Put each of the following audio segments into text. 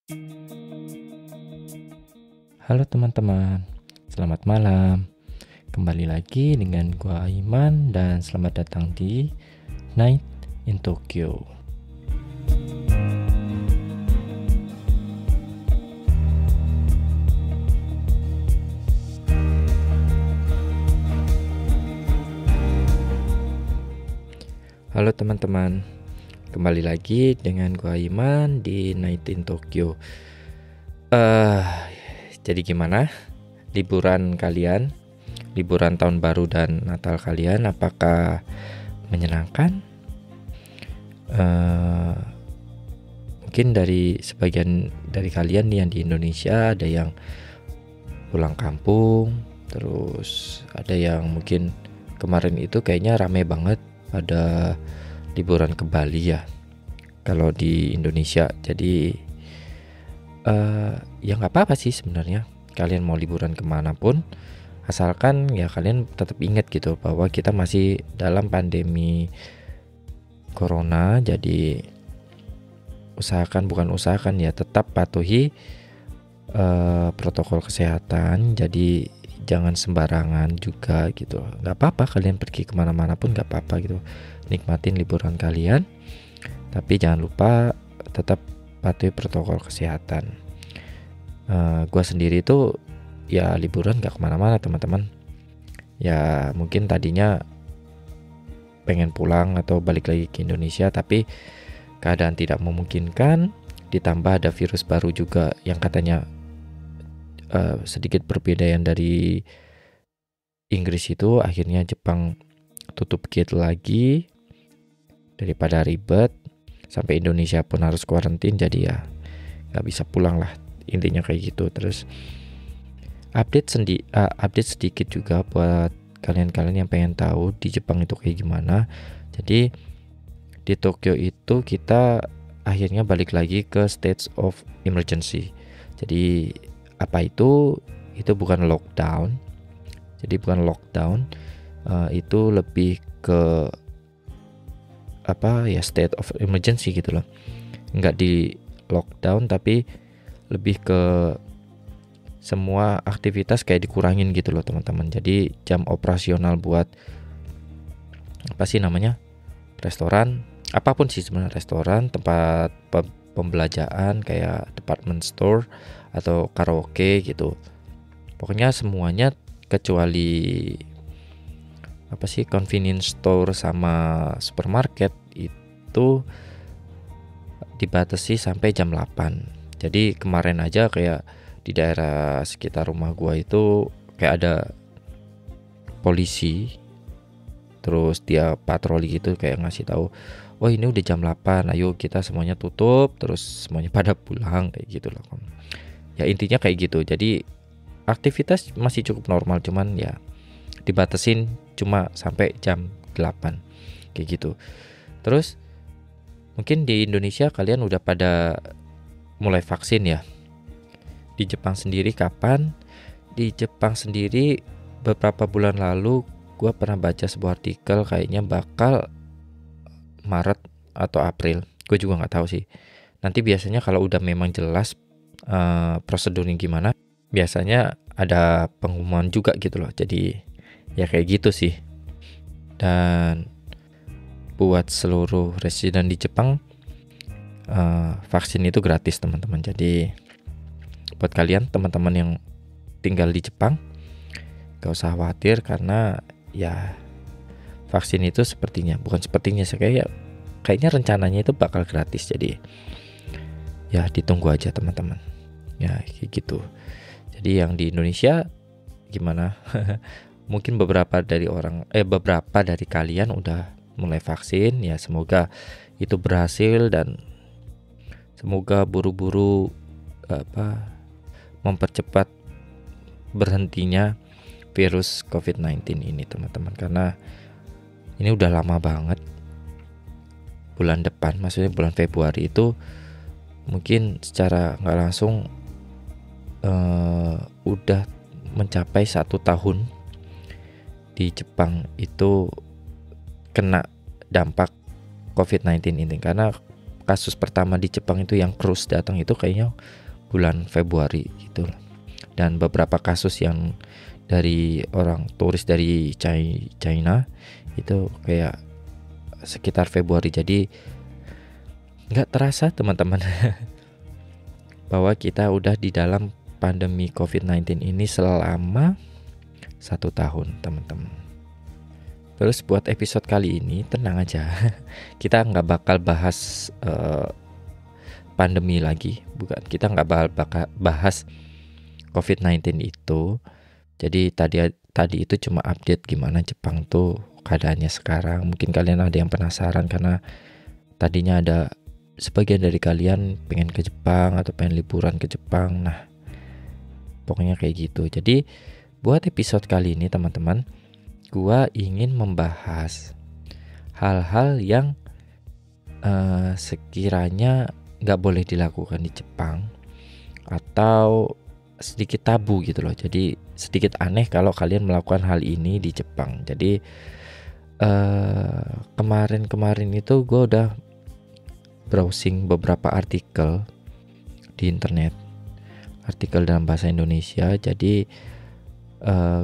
Halo teman-teman, selamat malam. Kembali lagi dengan gua Aiman dan selamat datang di Night in Tokyo. Halo teman-teman, kembali lagi dengan gua Aiman di Night in Tokyo. Jadi gimana liburan kalian? Liburan tahun baru dan Natal kalian apakah menyenangkan? Mungkin dari sebagian dari kalian yang di Indonesia ada yang pulang kampung, terus ada yang mungkin kemarin itu kayaknya rame banget pada liburan ke Bali ya kalau di Indonesia. Jadi ya nggak apa-apa sih sebenarnya, kalian mau liburan kemanapun asalkan ya kalian tetap ingat gitu bahwa kita masih dalam pandemi corona. Jadi usahakan ya tetap patuhi protokol kesehatan. Jadi jangan sembarangan juga gitu. Nggak apa-apa kalian pergi kemana-mana pun nggak apa-apa gitu, nikmatin liburan kalian, tapi jangan lupa tetap patuhi protokol kesehatan. Gua sendiri tuh ya liburan nggak kemana-mana teman-teman. Ya mungkin tadinya pengen pulang atau balik lagi ke Indonesia, tapi keadaan tidak memungkinkan, ditambah ada virus baru juga yang katanya sedikit perbedaan dari Inggris itu. Akhirnya Jepang tutup gate lagi daripada ribet sampai Indonesia pun harus kuarantin, jadi ya nggak bisa pulang lah, intinya kayak gitu. Terus update sedikit juga buat kalian-kalian yang pengen tahu di Jepang itu kayak gimana. Jadi di Tokyo itu kita akhirnya balik lagi ke state of emergency. Jadi apa itu bukan lockdown. Jadi bukan lockdown, itu lebih ke apa ya, state of emergency gitu loh. Nggak di lockdown tapi lebih ke semua aktivitas kayak dikurangin gitu loh teman-teman. Jadi jam operasional buat apa sih namanya, restoran, apapun sih sebenarnya, restoran, tempat pembelajaran kayak department store atau karaoke gitu, pokoknya semuanya kecuali apa sih, convenience store sama supermarket itu dibatasi sampai jam 8. Jadi kemarin aja kayak di daerah sekitar rumah gua itu kayak ada polisi, terus dia patroli gitu kayak ngasih tahu, "Oh, ini udah jam 8, ayo kita semuanya tutup," terus semuanya pada pulang kayak gitu loh. Ya intinya kayak gitu. Jadi aktivitas masih cukup normal, cuman ya dibatasin cuma sampai jam 8 kayak gitu. Terus mungkin di Indonesia kalian udah pada mulai vaksin ya. Di Jepang sendiri kapan? Di Jepang sendiri beberapa bulan lalu gue pernah baca sebuah artikel kayaknya bakal Maret atau April. Gue juga nggak tahu sih. Nanti biasanya kalau udah memang jelas prosedurnya gimana, biasanya ada pengumuman juga gitu loh. Jadi ya kayak gitu sih. Dan buat seluruh residen di Jepang, vaksin itu gratis teman-teman. Jadi buat kalian teman-teman yang tinggal di Jepang, gak usah khawatir karena ya vaksin itu kayaknya rencananya itu bakal gratis. Jadi ya ditunggu aja teman-teman. Ya kayak gitu. Jadi yang di Indonesia gimana? Mungkin beberapa dari kalian udah mulai vaksin, ya semoga itu berhasil dan semoga buru-buru mempercepat berhentinya virus COVID-19 ini teman-teman, karena ini udah lama banget. Bulan depan, maksudnya bulan Februari itu mungkin secara nggak langsung udah mencapai 1 tahun di Jepang itu kena dampak COVID-19 ini. Karena kasus pertama di Jepang itu yang cruise datang itu kayaknya bulan Februari gitu. Dan beberapa kasus yang dari orang turis dari China itu kayak sekitar Februari. Jadi nggak terasa teman-teman bahwa kita udah di dalam pandemi COVID-19 ini selama 1 tahun teman-teman. Terus buat episode kali ini tenang aja, kita nggak bakal bahas pandemi lagi, bukan, kita nggak bakal bahas COVID-19 itu. Jadi tadi itu cuma update gimana Jepang tuh keadaannya sekarang. Mungkin kalian ada yang penasaran karena tadinya ada sebagian dari kalian pengen ke Jepang atau pengen liburan ke Jepang. Nah, pokoknya kayak gitu. Jadi buat episode kali ini teman-teman, gua ingin membahas hal-hal yang sekiranya nggak boleh dilakukan di Jepang atau sedikit tabu gitu loh. Jadi sedikit aneh kalau kalian melakukan hal ini di Jepang. Jadi kemarin itu gue udah browsing beberapa artikel di internet, artikel dalam bahasa Indonesia. Jadi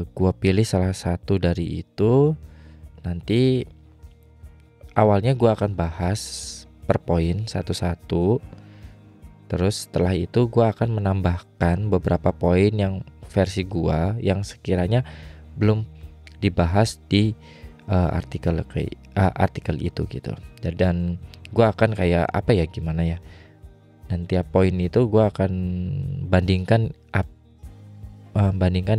gue pilih salah satu dari itu. Nanti awalnya gue akan bahas per poin satu-satu. Terus setelah itu gue akan menambahkan beberapa poin yang versi gue yang sekiranya belum dibahas di artikel itu gitu. Dan gue akan kayak apa ya, gimana ya, dan tiap poin itu gue akan bandingkan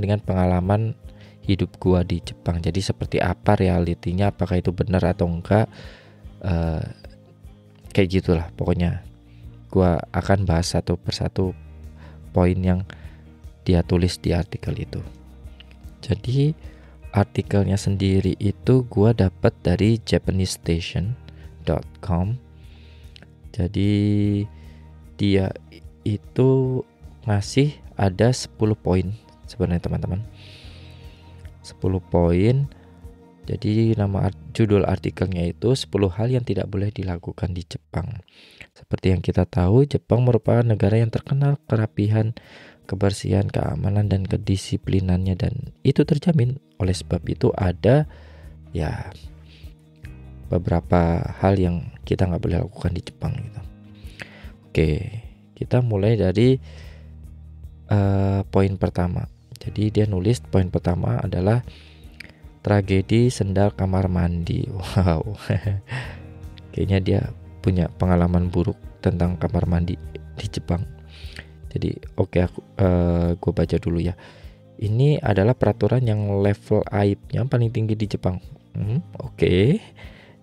dengan pengalaman hidup gue di Jepang. Jadi seperti apa realitinya, apakah itu benar atau enggak, kayak gitulah pokoknya. Gue akan bahas satu persatu poin yang dia tulis di artikel itu. Jadi artikelnya sendiri itu gue dapat dari japanesestation.com. Jadi dia itu ngasih ada 10 poin sebenarnya teman-teman. 10 poin. Jadi judul artikelnya itu 10 hal yang tidak boleh dilakukan di Jepang. Seperti yang kita tahu, Jepang merupakan negara yang terkenal kerapihan, kebersihan, keamanan, dan kedisiplinannya, dan itu terjamin. Oleh sebab itu ada ya beberapa hal yang kita nggak boleh lakukan di Jepang gitu. Oke, kita mulai dari poin pertama. Jadi dia nulis poin pertama adalah tragedi sendal kamar mandi. Wow, kayaknya dia punya pengalaman buruk tentang kamar mandi di Jepang. Jadi gue baca dulu ya. Ini adalah peraturan yang level aibnya paling tinggi di Jepang. Oke.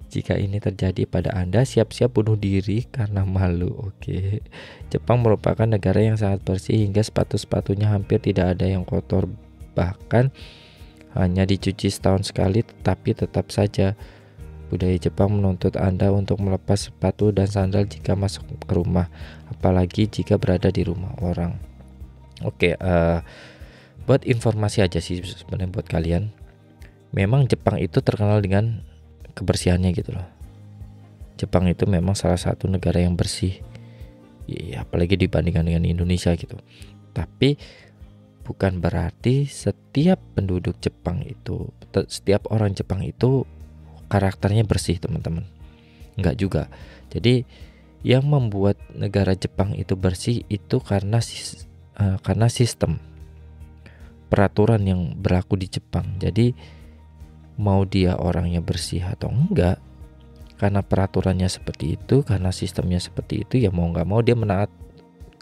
Jika ini terjadi pada Anda, siap-siap bunuh diri karena malu. Oke. Jepang merupakan negara yang sangat bersih hingga sepatu-sepatunya hampir tidak ada yang kotor. Bahkan hanya dicuci setahun sekali, tetapi tetap saja budaya Jepang menuntut Anda untuk melepas sepatu dan sandal jika masuk ke rumah, apalagi jika berada di rumah orang. Oke, buat informasi aja sih sebenarnya buat kalian. Memang Jepang itu terkenal dengan kebersihannya gitu loh. Jepang itu memang salah satu negara yang bersih. Ya, apalagi dibandingkan dengan Indonesia gitu. Tapi bukan berarti setiap penduduk Jepang itu, setiap orang Jepang itu karakternya bersih teman-teman. Enggak juga. Jadi yang membuat negara Jepang itu bersih itu karena sistem peraturan yang berlaku di Jepang. Jadi mau dia orangnya bersih atau enggak, karena peraturannya seperti itu, karena sistemnya seperti itu, ya mau enggak mau dia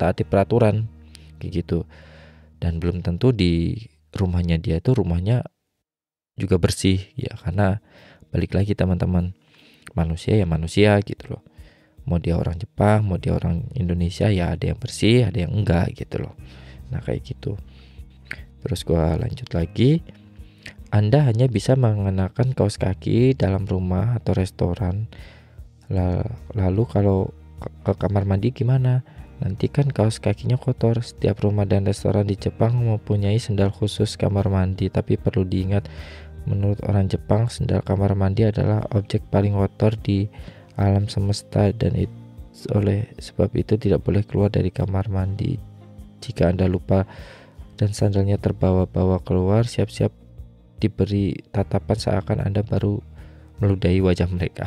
taati peraturan kayak gitu. Dan belum tentu di rumahnya dia itu rumahnya juga bersih ya, karena balik lagi teman-teman, manusia ya manusia gitu loh. Mau dia orang Jepang, mau dia orang Indonesia, ya ada yang bersih, ada yang enggak gitu loh. Nah kayak gitu. Terus gua lanjut lagi. Anda hanya bisa mengenakan kaos kaki dalam rumah atau restoran. Lalu kalau ke kamar mandi gimana? Nanti kan kaos kakinya kotor. Setiap rumah dan restoran di Jepang mempunyai sendal khusus kamar mandi. Tapi perlu diingat, menurut orang Jepang, sendal kamar mandi adalah objek paling kotor di alam semesta, dan Oleh sebab itu tidak boleh keluar dari kamar mandi. Jika Anda lupa dan sandalnya terbawa-bawa keluar, siap-siap diberi tatapan seakan Anda baru meludahi wajah mereka.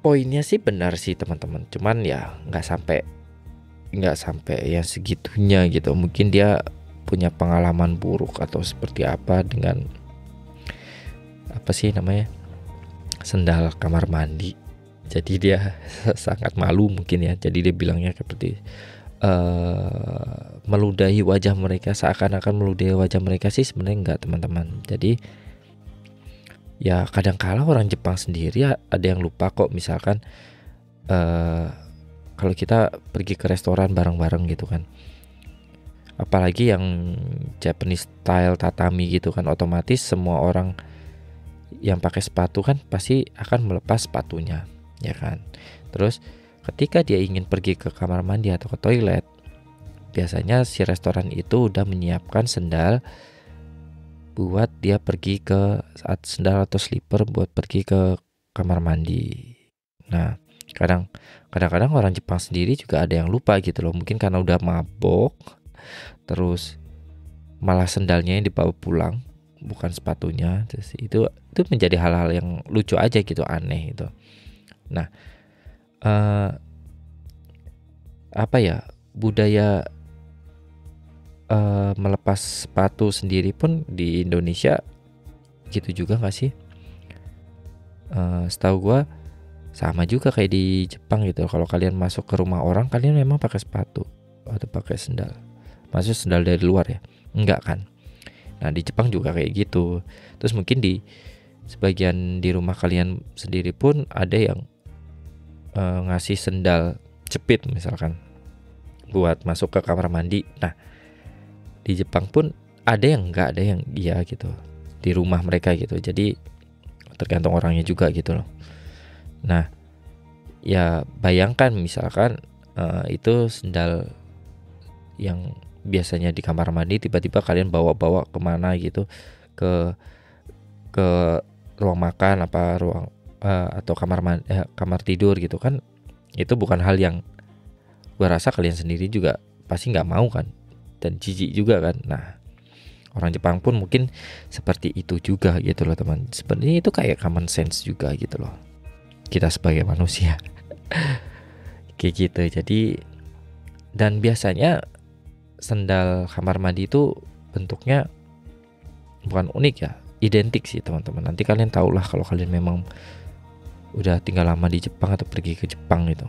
Poinnya sih benar sih teman-teman, cuman ya nggak sampai yang segitunya gitu. Mungkin dia punya pengalaman buruk atau seperti apa dengan apa sih namanya, sendal kamar mandi. Jadi dia sangat malu mungkin ya. Jadi dia bilangnya seperti meludahi wajah mereka, seakan-akan meludahi wajah mereka sih sebenarnya enggak teman-teman. Jadi ya kadang-kala orang Jepang sendiri ada yang lupa kok, misalkan kalau kita pergi ke restoran bareng-bareng gitu kan, apalagi yang Japanese style tatami gitu kan, otomatis semua orang yang pakai sepatu kan pasti akan melepas sepatunya, ya kan. Terus ketika dia ingin pergi ke kamar mandi atau ke toilet, biasanya si restoran itu udah menyiapkan sendal buat dia pergi ke saat sendal atau slipper buat pergi ke kamar mandi. Nah, kadang-kadang orang Jepang sendiri juga ada yang lupa gitu loh. Mungkin karena udah mabok, terus malah sendalnya yang dibawa pulang, bukan sepatunya. Terus itu menjadi hal-hal yang lucu aja gitu, aneh gitu. Nah, apa ya, budaya melepas sepatu sendiri pun di Indonesia gitu juga nggak sih? Setahu gue sama juga kayak di Jepang gitu. Kalau kalian masuk ke rumah orang, kalian memang pakai sepatu atau pakai sendal. Maksudnya sendal dari luar ya? Enggak kan? Nah di Jepang juga kayak gitu. Terus mungkin di sebagian di rumah kalian sendiri pun ada yang ngasih sendal jepit misalkan buat masuk ke kamar mandi. Nah di Jepang pun ada yang enggak, ada yang iya gitu di rumah mereka gitu. Jadi tergantung orangnya juga gitu loh. Nah ya bayangkan misalkan itu sendal yang biasanya di kamar mandi, tiba-tiba kalian bawa-bawa kemana gitu, ke ruang makan apa ruang atau kamar tidur gitu kan. Itu bukan hal yang gue rasa kalian sendiri juga pasti nggak mau kan, dan jijik juga kan. Nah orang Jepang pun mungkin seperti itu juga gitu loh teman. Sebenarnya itu kayak common sense juga gitu loh, kita sebagai manusia. Kayak gitu. Jadi dan biasanya sendal kamar mandi itu bentuknya bukan unik ya, identik sih teman-teman. Nanti kalian tahulah kalau kalian memang udah tinggal lama di Jepang atau pergi ke Jepang gitu.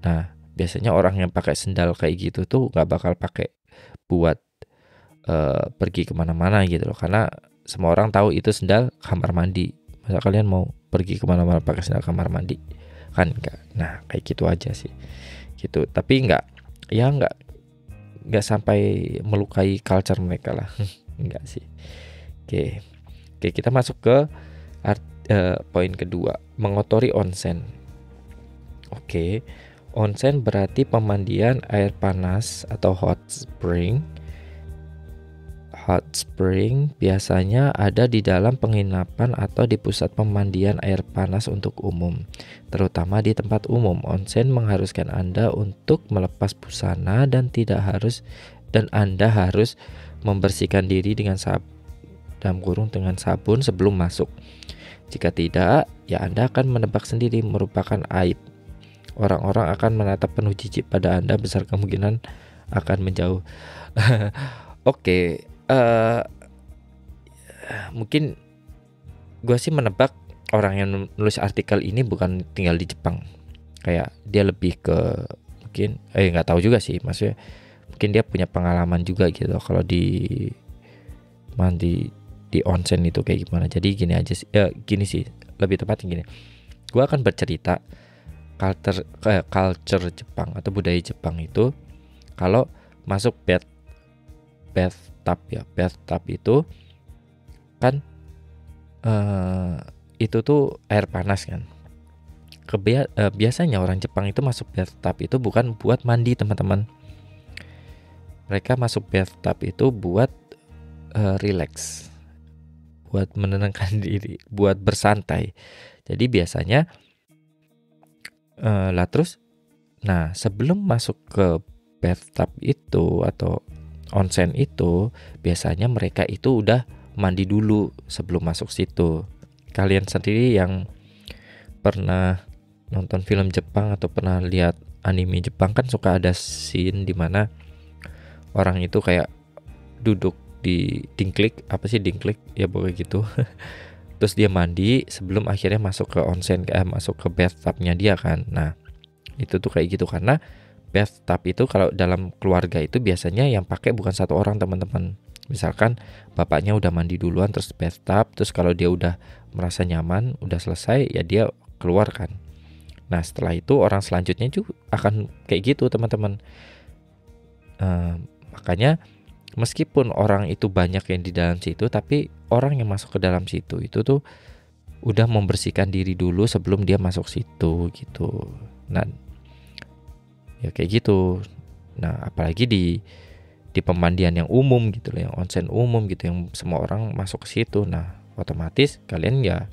Nah biasanya orang yang pakai sendal kayak gitu tuh nggak bakal pakai buat pergi kemana-mana gitu loh, karena semua orang tahu itu sendal kamar mandi. Masa kalian mau pergi kemana-mana pakai sendal kamar mandi kan enggak. Nah kayak gitu aja sih gitu. Tapi nggak sampai melukai culture mereka lah. Enggak sih. Oke, kita masuk ke poin kedua, mengotori onsen. Oke, onsen berarti pemandian air panas atau hot spring. Hot spring biasanya ada di dalam penginapan atau di pusat pemandian air panas untuk umum. Terutama di tempat umum, onsen mengharuskan Anda untuk melepas busana dan Anda harus membersihkan diri dengan dengan sabun sebelum masuk. Jika tidak, ya Anda akan menebak sendiri merupakan aib. Orang-orang akan menatap penuh jijik pada Anda, besar kemungkinan akan menjauh. Oke. Mungkin gue sih menebak orang yang nulis artikel ini bukan tinggal di Jepang. Kayak dia lebih ke mungkin nggak tahu juga sih, maksudnya mungkin dia punya pengalaman juga gitu kalau di onsen itu kayak gimana. Jadi gini aja sih, gini sih lebih tepatnya gini. Gue akan bercerita culture Jepang atau budaya Jepang itu kalau masuk bathtub itu kan itu tuh air panas kan. Biasanya orang Jepang itu masuk bathtub itu bukan buat mandi teman-teman. Mereka masuk bathtub itu buat relax, buat menenangkan diri, buat bersantai. Jadi biasanya lah terus, nah sebelum masuk ke bathtub itu atau onsen itu, biasanya mereka itu udah mandi dulu sebelum masuk situ. Kalian sendiri yang pernah nonton film Jepang atau pernah lihat anime Jepang kan suka ada scene dimana orang itu kayak duduk di dingklik, apa sih dingklik ya pokoknya gitu. Terus dia mandi sebelum akhirnya masuk ke onsen, masuk ke bathtubnya dia kan. Nah itu tuh kayak gitu karena bathtub itu kalau dalam keluarga itu biasanya yang pakai bukan satu orang teman-teman. Misalkan bapaknya udah mandi duluan terus bathtub, terus kalau dia udah merasa nyaman, udah selesai ya dia keluar kan. Nah setelah itu orang selanjutnya juga akan kayak gitu teman-teman. Makanya meskipun orang itu banyak yang di dalam situ, tapi orang yang masuk ke dalam situ itu tuh udah membersihkan diri dulu sebelum dia masuk situ gitu. Nah ya kayak gitu. Nah apalagi di pemandian yang umum gitu loh, yang onsen umum gitu, yang semua orang masuk ke situ. Nah otomatis kalian ya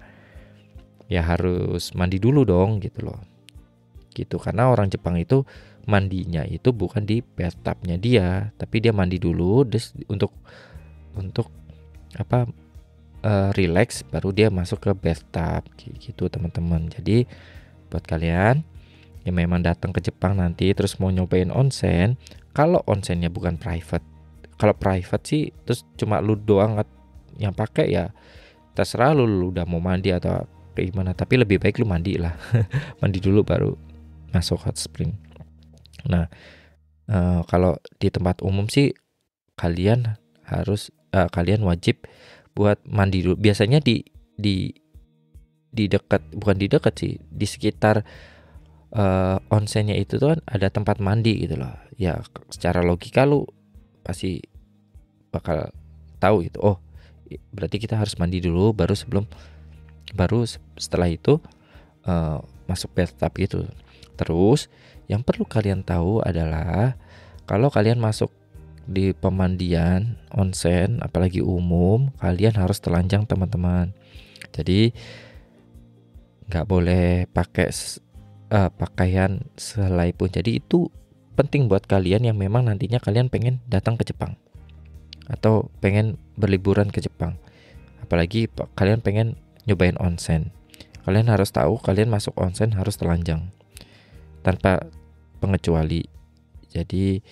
harus mandi dulu dong gitu loh. Gitu karena orang Jepang itu mandinya itu bukan di bathtubnya dia, tapi dia mandi dulu untuk apa relax baru dia masuk ke bathtub gitu teman-teman. Jadi buat kalian yang memang datang ke Jepang nanti terus mau nyobain onsen, kalau onsennya bukan private, kalau private sih terus cuma lu doang yang pakai ya terserah lu udah mau mandi atau kayak gimana, tapi lebih baik lu mandi lah. Mandi dulu baru masuk hot spring. Nah kalau di tempat umum sih kalian wajib buat mandi dulu. Biasanya di dekat, bukan di dekat sih, di sekitar onsennya itu tuh kan ada tempat mandi gitu loh. Ya secara logika lu pasti bakal tahu gitu. Oh, berarti kita harus mandi dulu baru setelah itu masuk bathtub gitu. Terus yang perlu kalian tahu adalah kalau kalian masuk di pemandian onsen apalagi umum, kalian harus telanjang teman-teman. Jadi nggak boleh pakai pakaian selai pun. Jadi itu penting buat kalian yang memang nantinya kalian pengen datang ke Jepang atau pengen berliburan ke Jepang, apalagi kalian pengen nyobain onsen. Kalian harus tahu kalian masuk onsen harus telanjang tanpa pengecuali. Jadi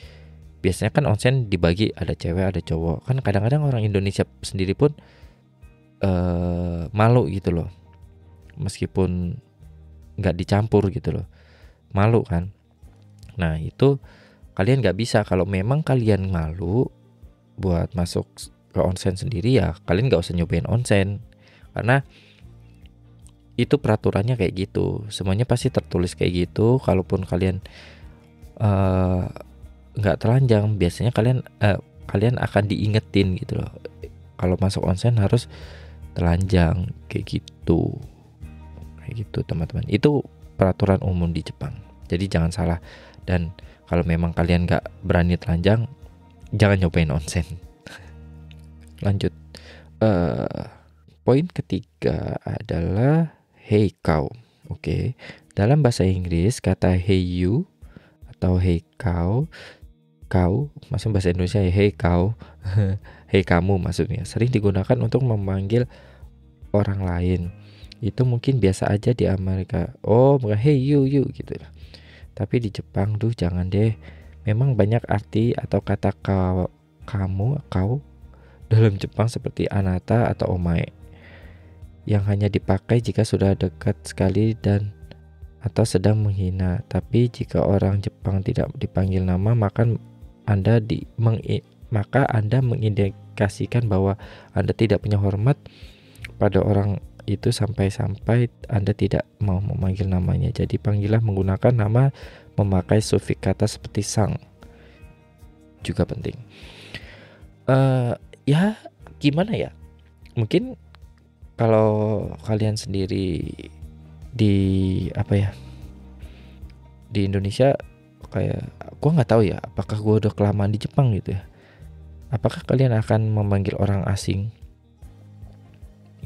biasanya kan onsen dibagi ada cewek ada cowok. Kan kadang-kadang orang Indonesia sendiri pun malu gitu loh, meskipun nggak dicampur gitu loh, malu kan. Nah itu kalian nggak bisa. Kalau memang kalian malu buat masuk ke onsen sendiri, ya kalian nggak usah nyobain onsen karena itu peraturannya kayak gitu. Semuanya pasti tertulis kayak gitu. Kalaupun kalian nggak telanjang, biasanya kalian akan diingetin gitu loh. Kalau masuk onsen harus telanjang kayak gitu teman-teman. Itu peraturan umum di Jepang. Jadi jangan salah. Dan kalau memang kalian nggak berani telanjang, jangan nyobain onsen. Lanjut. Poin ketiga adalah hey cow. Oke. Dalam bahasa Inggris kata hey you atau hey cow, maksudnya bahasa Indonesia ya hey cow, hey kamu maksudnya, sering digunakan untuk memanggil orang lain. Itu mungkin biasa aja di Amerika. Oh, bukan hey you gitu. Tapi di Jepang jangan deh. Memang banyak arti atau kata kamu, kau dalam Jepang seperti anata atau omae yang hanya dipakai jika sudah dekat sekali dan atau sedang menghina. Tapi jika orang Jepang tidak dipanggil nama, maka Anda mengindikasikan bahwa Anda tidak punya hormat pada orang itu sampai Anda tidak mau memanggil namanya. Jadi panggillah menggunakan nama, memakai sufiks kata seperti sang. Juga penting. Ya gimana ya? Mungkin kalau kalian sendiri di di Indonesia, kayak gua nggak tahu ya, apakah gua udah kelamaan di Jepang gitu ya. Apakah kalian akan memanggil orang asing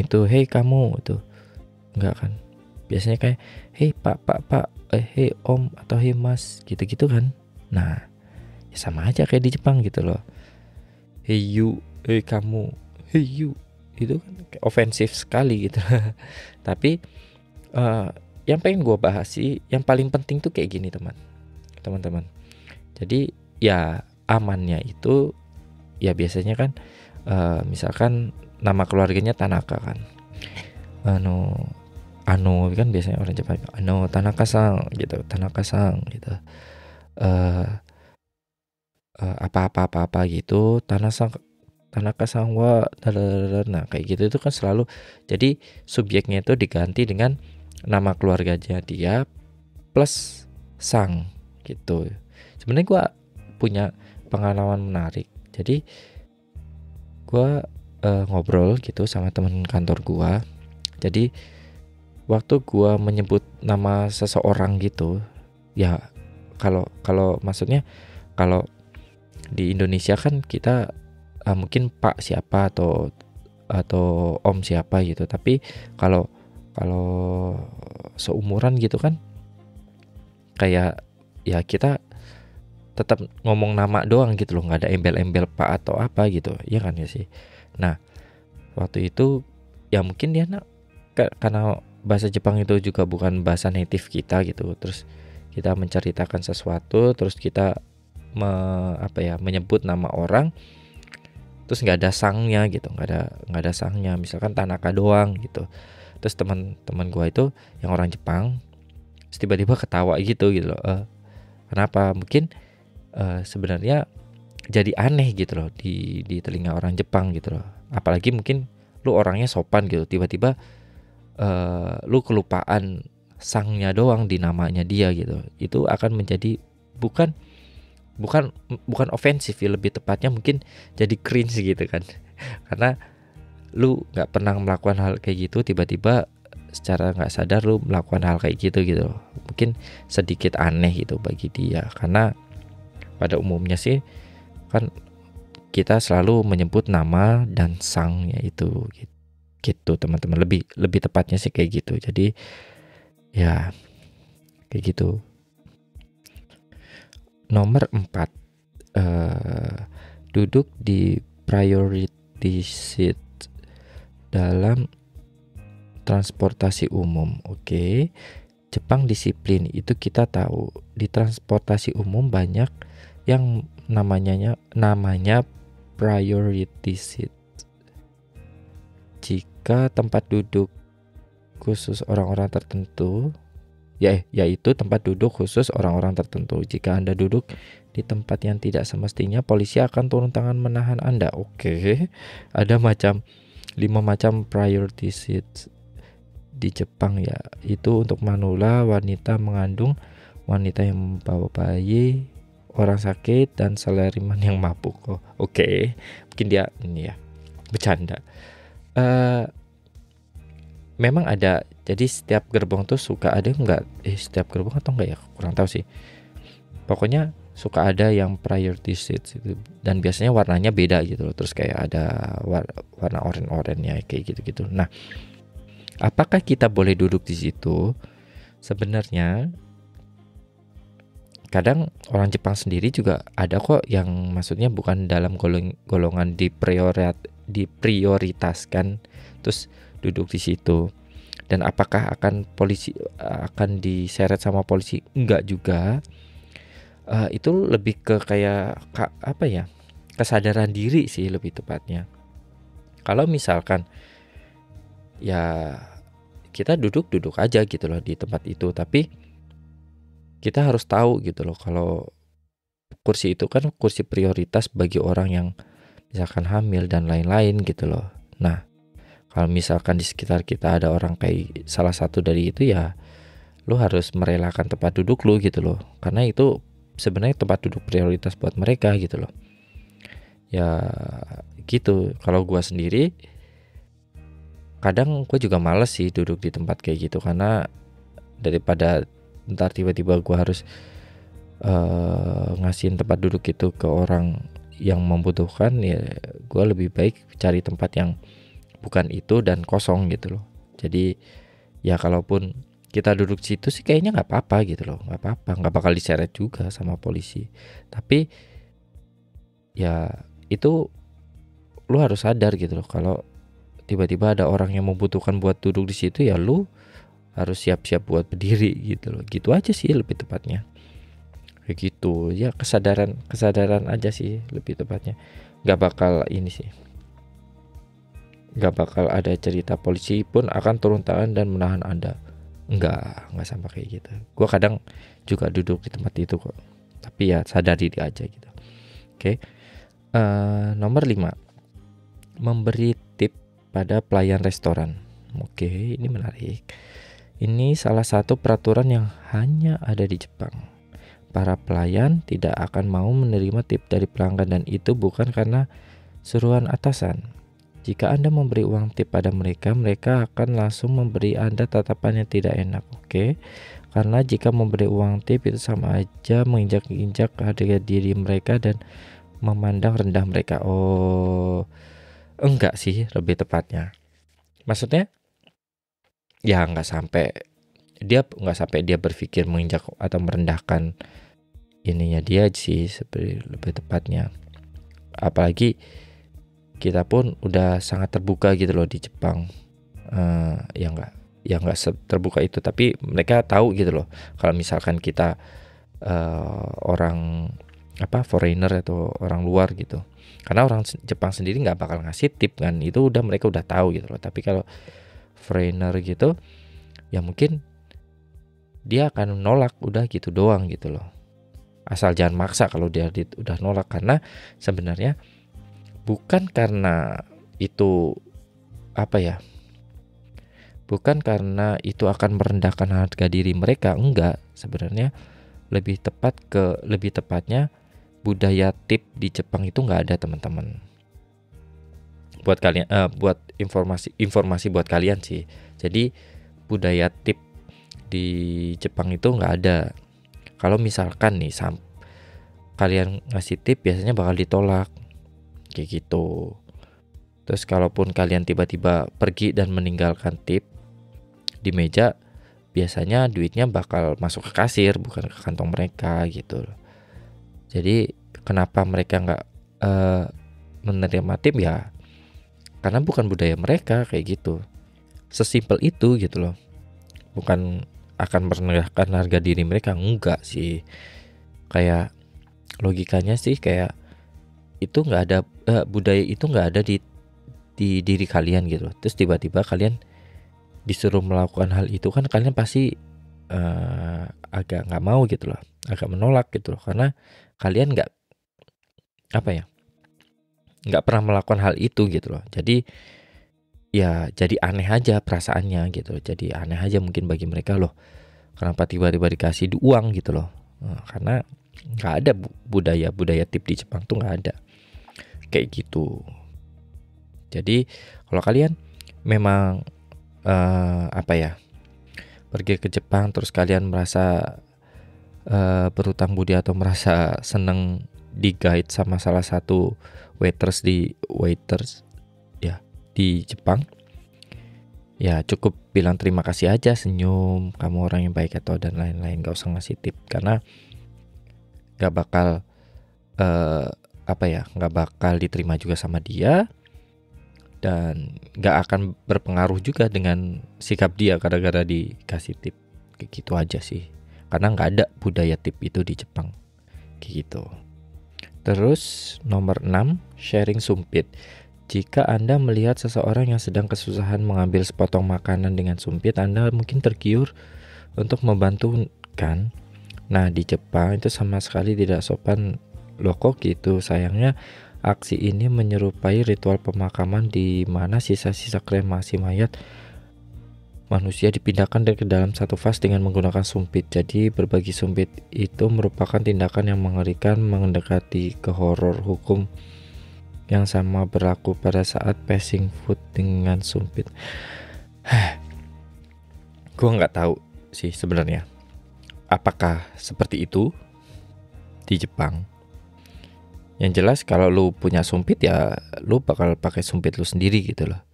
itu hey kamu itu? Enggak kan? biasanya kayak hei pak, hei om atau hei mas gitu-gitu kan. Nah ya sama aja kayak di Jepang gitu loh, hey you, hey kamu, hey you, itu kan kayak ofensif sekali gitu. Tapi yang pengen gue bahas sih, yang paling penting tuh kayak gini teman-teman. Jadi ya amannya itu ya biasanya kan misalkan nama keluarganya Tanaka kan, Ano kan biasanya orang Jepang, Ano Tanaka-san gitu, Tanaka-san gitu, apa gitu, Tanaka-san wa nah kayak gitu itu kan selalu, jadi subjeknya itu diganti dengan nama keluarganya dia plus sang gitu. Sebenarnya gue punya pengalaman menarik. Jadi gue ngobrol gitu sama teman kantor gue. Jadi waktu gue menyebut nama seseorang gitu, ya kalau maksudnya kalau di Indonesia kan kita mungkin Pak siapa atau Om siapa gitu. Tapi kalau seumuran gitu kan kayak ya kita tetap ngomong nama doang gitu loh, nggak ada embel-embel Pak atau apa gitu, ya kan ya sih. Nah waktu itu ya mungkin dia karena bahasa Jepang itu juga bukan bahasa native kita gitu, terus kita menceritakan sesuatu, terus kita menyebut nama orang, terus nggak ada sangnya gitu, nggak ada sangnya, misalkan Tanaka doang gitu. Terus teman-teman gue itu yang orang Jepang tiba-tiba ketawa gitu loh. Kenapa? Mungkin sebenarnya jadi aneh gitu loh di telinga orang Jepang gitu loh. Apalagi mungkin lu orangnya sopan gitu, tiba-tiba lu kelupaan sangnya doang di namanya dia gitu. Itu akan menjadi bukan ofensif ya, lebih tepatnya mungkin jadi cringe gitu kan. Karena lu nggak pernah melakukan hal kayak gitu, tiba-tiba secara nggak sadar lu melakukan hal kayak gitu loh. Mungkin sedikit aneh gitu bagi dia, karena pada umumnya sih kan kita selalu menyebut nama dan sangnya itu gitu teman-teman, lebih tepatnya sih kayak gitu. Jadi ya kayak gitu. Nomor 4, duduk di priority seat dalam transportasi umum. Oke. Jepang disiplin, itu kita tahu. Di transportasi umum banyak yang namanya priority seat. Jika tempat duduk khusus orang-orang tertentu, yaitu tempat duduk khusus orang-orang tertentu. Jika Anda duduk di tempat yang tidak semestinya, polisi akan turun tangan menahan Anda. Oke. Ada 5 macam priority seats di Jepang ya. Itu untuk manula, wanita mengandung, wanita yang membawa bayi, orang sakit, dan salariman yang mabuk. Oke. Mungkin dia ini ya bercanda. Memang ada, jadi setiap gerbong tuh suka ada setiap gerbong atau enggak ya, kurang tahu sih. Pokoknya suka ada yang priority seats itu, dan biasanya warnanya beda gitu loh. Terus kayak ada warna oranye kayak gitu-gitu. Nah, apakah kita boleh duduk di situ? Sebenarnya kadang orang Jepang sendiri juga ada kok yang maksudnya bukan dalam golongan diprioritaskan terus duduk di situ. Dan apakah akan diseret sama polisi? Enggak juga. Itu lebih ke kayak kesadaran diri sih lebih tepatnya. Kalau misalkan ya kita duduk aja gitu loh di tempat itu, tapi kita harus tahu gitu loh kalau kursi itu kan kursi prioritas bagi orang yang misalkan hamil dan lain-lain gitu loh. Nah, kalau misalkan di sekitar kita ada orang kayak salah satu dari itu, ya lu harus merelakan tempat duduk lu gitu loh, karena itu sebenarnya tempat duduk prioritas buat mereka gitu loh. Ya gitu. Kalau gua sendiri kadang gue juga males sih duduk di tempat kayak gitu, karena daripada ntar tiba-tiba gue harus ngasihin tempat duduk itu ke orang yang membutuhkan, ya gue lebih baik cari tempat yang bukan itu dan kosong gitu loh. Jadi ya kalaupun kita duduk situ sih kayaknya nggak apa-apa gitu loh, nggak apa-apa, nggak bakal diseret juga sama polisi. Tapi ya itu lu harus sadar gitu loh, kalau tiba-tiba ada orang yang membutuhkan buat duduk di situ, ya lu harus siap-siap buat berdiri gitu loh. Gitu aja sih lebih tepatnya. Kayak gitu ya, kesadaran aja sih lebih tepatnya. Nggak bakal ini sih, nggak bakal ada cerita polisi pun akan turun tangan dan menahan Anda. Nggak sampai kayak gitu. Gua kadang juga duduk di tempat itu kok, tapi ya sadar diri aja gitu. Oke. Nomor 5, memberi tip pada pelayan restoran. Oke, ini menarik. Ini salah satu peraturan yang hanya ada di Jepang. Para pelayan tidak akan mau menerima tip dari pelanggan, dan itu bukan karena suruhan atasan. Jika Anda memberi uang tip pada mereka, mereka akan langsung memberi Anda tatapan yang tidak enak. Oke? Karena jika memberi uang tip itu sama aja menginjak-injak harga diri mereka dan memandang rendah mereka. Oh, enggak sih lebih tepatnya. Maksudnya ya nggak sampai dia berpikir menginjak atau merendahkan ininya dia sih, seperti lebih tepatnya. Apalagi kita pun udah sangat terbuka gitu loh di Jepang. Ya nggak terbuka itu, tapi mereka tahu gitu loh kalau misalkan kita orang foreigner atau orang luar gitu. Karena orang Jepang sendiri nggak bakal ngasih tip kan, itu mereka udah tahu gitu loh. Tapi kalau foreigner gitu ya mungkin dia akan nolak, udah gitu doang gitu loh. Asal jangan maksa kalau dia udah nolak, karena sebenarnya bukan karena itu bukan karena itu akan merendahkan harga diri mereka, enggak. Sebenarnya lebih tepatnya budaya tip di Jepang itu nggak ada, teman-teman. Buat kalian, buat informasi buat kalian sih. Jadi budaya tip di Jepang itu nggak ada. Kalau misalkan nih kalian ngasih tip, biasanya bakal ditolak kayak gitu. Terus kalaupun kalian tiba-tiba pergi dan meninggalkan tip di meja, biasanya duitnya bakal masuk ke kasir, bukan ke kantong mereka gitu. Jadi kenapa mereka nggak menerima tip ya? Karena bukan budaya mereka kayak gitu. Sesimpel itu gitu loh. Bukan akan merendahkan harga diri mereka, enggak sih. Kayak logikanya sih kayak itu nggak ada, budaya itu nggak ada di diri kalian gitu. Terus tiba-tiba kalian disuruh melakukan hal itu, kan kalian pasti agak nggak mau gitu loh, agak menolak gitu loh, karena kalian nggak pernah melakukan hal itu gitu loh. Jadi ya jadi aneh aja perasaannya gitu. Jadi aneh aja mungkin bagi mereka, loh kenapa tiba-tiba dikasih uang gitu loh. Karena nggak ada budaya tip di Jepang tuh nggak ada kayak gitu. Jadi kalau kalian memang pergi ke Jepang terus kalian merasa berutang budi atau merasa seneng di guide sama salah satu waiters di Jepang, ya cukup bilang terima kasih aja, senyum, kamu orang yang baik atau dan lain-lain. Gak usah ngasih tip, karena gak bakal gak bakal diterima juga sama dia, dan gak akan berpengaruh juga dengan sikap dia gara-gara dikasih tip. Kayak gitu aja sih, karena gak ada budaya tip itu di Jepang kayak gitu. Terus nomor 6, sharing sumpit. Jika Anda melihat seseorang yang sedang kesusahan mengambil sepotong makanan dengan sumpit, Anda mungkin tergiur untuk membantu kan? Nah, di Jepang itu sama sekali tidak sopan loh kok gitu. Sayangnya aksi ini menyerupai ritual pemakaman di mana sisa-sisa kremasi mayat manusia dipindahkan ke dalam satu vas dengan menggunakan sumpit. Jadi berbagi sumpit itu merupakan tindakan yang mengerikan, mendekati ke horor. Hukum yang sama berlaku pada saat passing food dengan sumpit. Gue nggak tahu sih sebenarnya apakah seperti itu di Jepang. Yang jelas kalau lu punya sumpit ya lu bakal pakai sumpit lu sendiri gitu loh.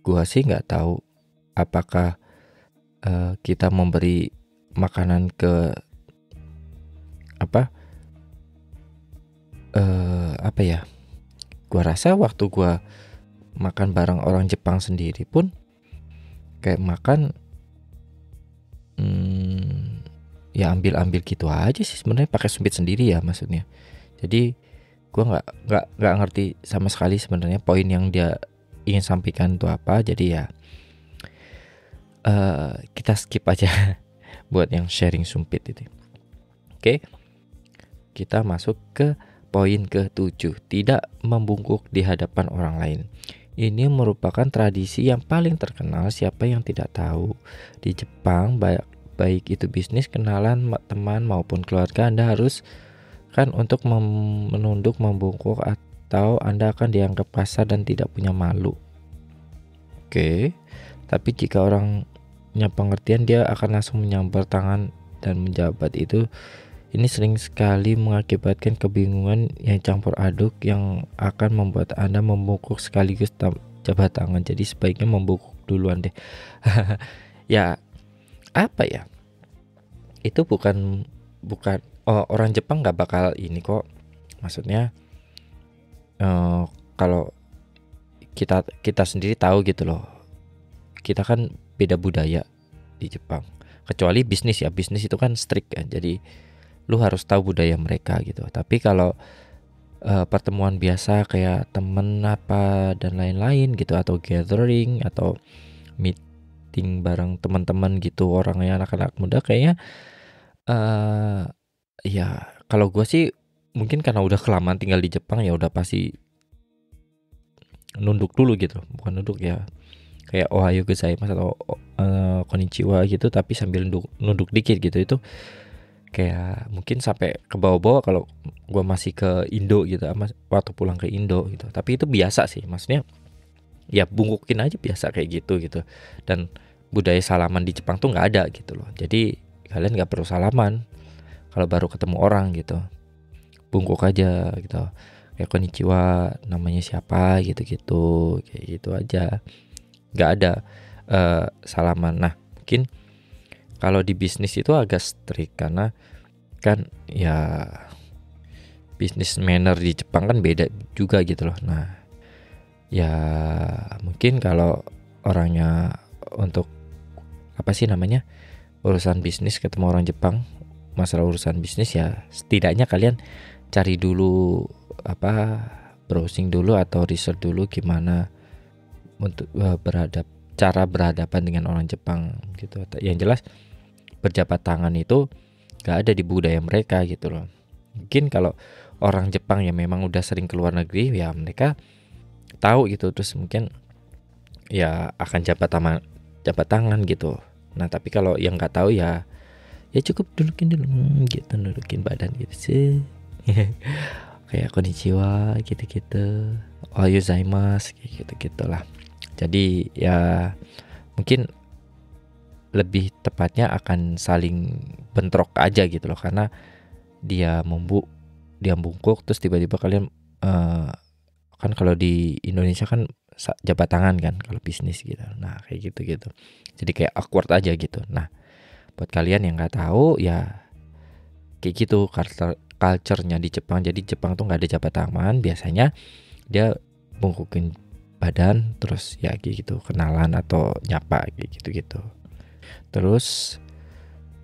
Gua sih nggak tahu apakah kita memberi makanan ke apa ya, gua rasa waktu gua makan bareng orang Jepang sendiri pun kayak makan ya ambil gitu aja sih sebenarnya, pakai sumpit sendiri ya maksudnya. Jadi gua nggak ngerti sama sekali sebenarnya poin yang dia ingin sampaikan itu apa. Jadi ya kita skip aja buat yang sharing sumpit itu. Oke, kita masuk ke poin ke-7, tidak membungkuk di hadapan orang lain. Ini merupakan tradisi yang paling terkenal, siapa yang tidak tahu. Di Jepang, baik itu bisnis, kenalan, teman maupun keluarga, Anda harus kan untuk menunduk, membungkuk, atau Anda akan dianggap kasar dan tidak punya malu. Oke, tapi jika orangnya pengertian, dia akan langsung menyambar tangan dan menjabat itu. Ini sering sekali mengakibatkan kebingungan yang campur aduk yang akan membuat Anda membungkuk sekaligus jabat tangan. Jadi sebaiknya membungkuk duluan deh. Ya, apa ya? Itu bukan orang Jepang nggak bakal ini kok. Maksudnya kalau kita sendiri tahu gitu loh. Kita kan beda budaya di Jepang. Kecuali bisnis ya, bisnis itu kan strict kan. Jadi lu harus tahu budaya mereka gitu. Tapi kalau pertemuan biasa kayak temen apa dan lain-lain gitu, atau gathering atau meeting bareng teman-teman gitu, orangnya anak-anak muda kayaknya ya kalau gue sih mungkin karena udah kelamaan tinggal di Jepang ya udah pasti nunduk dulu gitu. Bukan nunduk ya, kayak ohayo gozaimasu atau konnichiwa gitu, tapi sambil nunduk dikit gitu. Itu kayak mungkin sampai ke bawah-bawah kalau gue masih ke Indo gitu, waktu pulang ke Indo gitu. Tapi itu biasa sih, maksudnya ya bungkukin aja biasa kayak gitu. Dan budaya salaman di Jepang tuh nggak ada gitu loh. Jadi kalian nggak perlu salaman kalau baru ketemu orang gitu, bungkuk aja gitu, kayak konnichiwa, namanya siapa gitu kayak gitu aja, nggak ada salaman. Nah mungkin kalau di bisnis itu agak strict karena kan ya bisnis manner di Jepang kan beda juga gitu loh. Nah ya mungkin kalau orangnya untuk apa sih namanya, urusan bisnis ketemu orang Jepang, masalah urusan bisnis ya setidaknya kalian cari dulu browsing dulu atau research dulu gimana untuk cara berhadapan dengan orang Jepang gitu. Yang jelas berjabat tangan itu gak ada di budaya mereka gitu loh. Mungkin kalau orang Jepang yang memang udah sering keluar negeri ya mereka tahu gitu, terus mungkin ya akan jabat tangan gitu. Nah tapi kalau yang nggak tahu ya cukup dudukin dulu gitu, dudukin badan gitu sih. Kayak konnichiwa gitu-gitu, ohayo gozaimasu kayak gitu-gitulah. Jadi ya mungkin lebih tepatnya akan saling bentrok aja gitu loh, karena dia bungkuk terus tiba-tiba kalian kan kalau di Indonesia kan jabat tangan kan kalau bisnis gitu. Nah kayak gitu. Jadi kayak awkward aja gitu. Nah buat kalian yang nggak tahu ya kayak gitu culture-nya di Jepang. Jadi Jepang tuh nggak ada jabat tangan, biasanya dia bungkukin badan terus ya kayak gitu, kenalan atau nyapa kayak gitu. Terus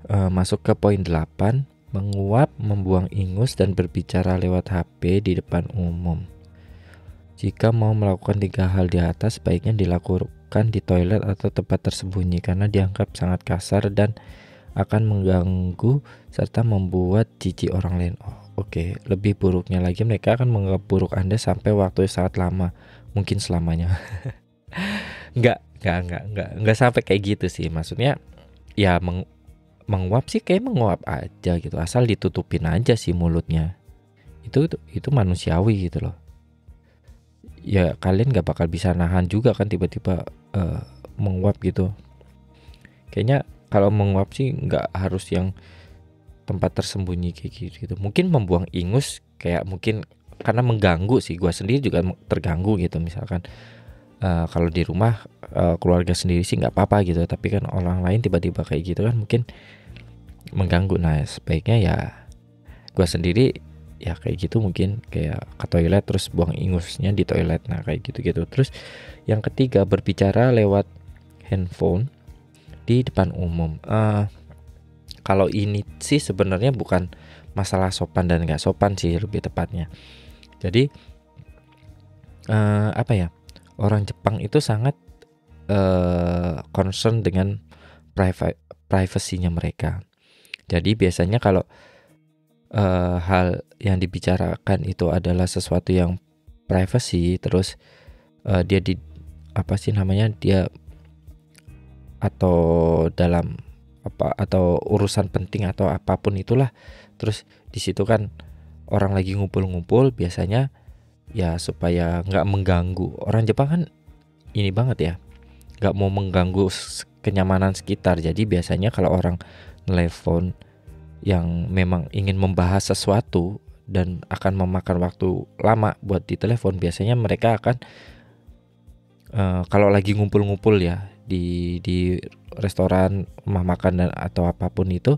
masuk ke poin 8, menguap, membuang ingus dan berbicara lewat HP di depan umum. Jika mau melakukan 3 hal di atas, sebaiknya dilakukan di toilet atau tempat tersembunyi karena dianggap sangat kasar dan akan mengganggu serta membuat jijik orang lain. Oke. Lebih buruknya lagi, mereka akan menganggap buruk Anda sampai waktu yang sangat lama, mungkin selamanya. Enggak sampai kayak gitu sih. Maksudnya ya menguap sih kayak menguap aja gitu, asal ditutupin aja sih mulutnya. Itu manusiawi gitu loh. Ya kalian gak bakal bisa nahan juga kan tiba-tiba menguap gitu. Kayaknya kalau menguap sih gak harus yang tempat tersembunyi kayak gitu. Mungkin membuang ingus kayak mungkin karena mengganggu sih, gua sendiri juga terganggu gitu. Misalkan Kalau di rumah keluarga sendiri sih nggak apa-apa gitu, tapi kan orang lain tiba-tiba kayak gitu kan mungkin mengganggu. Nah sebaiknya ya gua sendiri ya kayak gitu, mungkin kayak ke toilet terus buang ingusnya di toilet. Nah kayak gitu-gitu. Terus yang ketiga, berbicara lewat handphone di depan umum. Kalau ini sih sebenarnya bukan masalah sopan dan nggak sopan sih, lebih tepatnya. Jadi apa ya, orang Jepang itu sangat concern dengan privasinya mereka. Jadi biasanya kalau hal yang dibicarakan itu adalah sesuatu yang privacy, terus dia di apa sih namanya, dia atau dalam apa, atau urusan penting atau apapun itulah, terus di situ kan orang lagi ngumpul-ngumpul, biasanya ya supaya nggak mengganggu. Orang Jepang kan ini banget ya, nggak mau mengganggu kenyamanan sekitar. Jadi biasanya kalau orang nelfon yang memang ingin membahas sesuatu dan akan memakan waktu lama buat ditelepon, biasanya mereka akan kalau lagi ngumpul-ngumpul ya di restoran, rumah makan dan atau apapun itu,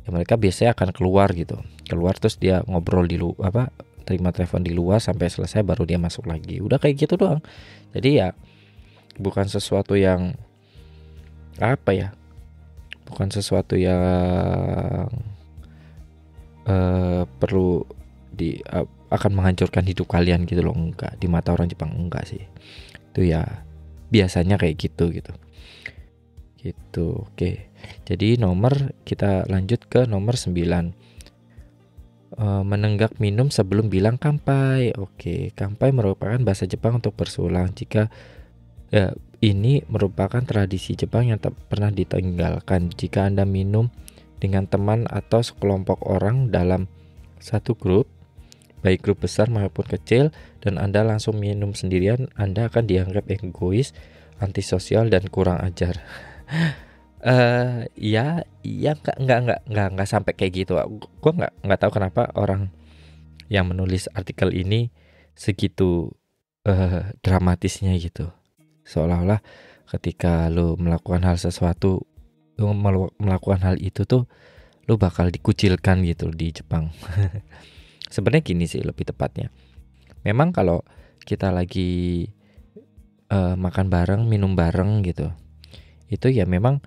ya mereka biasanya akan keluar gitu. Keluar terus dia ngobrol di luar, terima telepon di luar sampai selesai baru dia masuk lagi. Udah kayak gitu doang. Jadi ya bukan sesuatu yang apa ya? Bukan sesuatu yang perlu akan menghancurkan hidup kalian gitu loh, enggak. Di mata orang Jepang enggak sih. Itu ya biasanya kayak gitu. Gitu. Oke. Jadi kita lanjut ke nomor 9. Menenggak minum sebelum bilang kanpai. Oke, kanpai merupakan bahasa Jepang untuk bersulang. Jika ini merupakan tradisi Jepang yang tak pernah ditinggalkan. Jika Anda minum dengan teman atau sekelompok orang dalam satu grup, baik grup besar maupun kecil, dan Anda langsung minum sendirian, Anda akan dianggap egois, antisosial, dan kurang ajar. Ya enggak sampai kayak gitu. Gue enggak tahu kenapa orang yang menulis artikel ini segitu dramatisnya gitu. Seolah-olah ketika lu melakukan hal itu tuh lu bakal dikucilkan gitu di Jepang. Sebenarnya gini sih lebih tepatnya. Memang kalau kita lagi makan bareng, minum bareng gitu, itu ya memang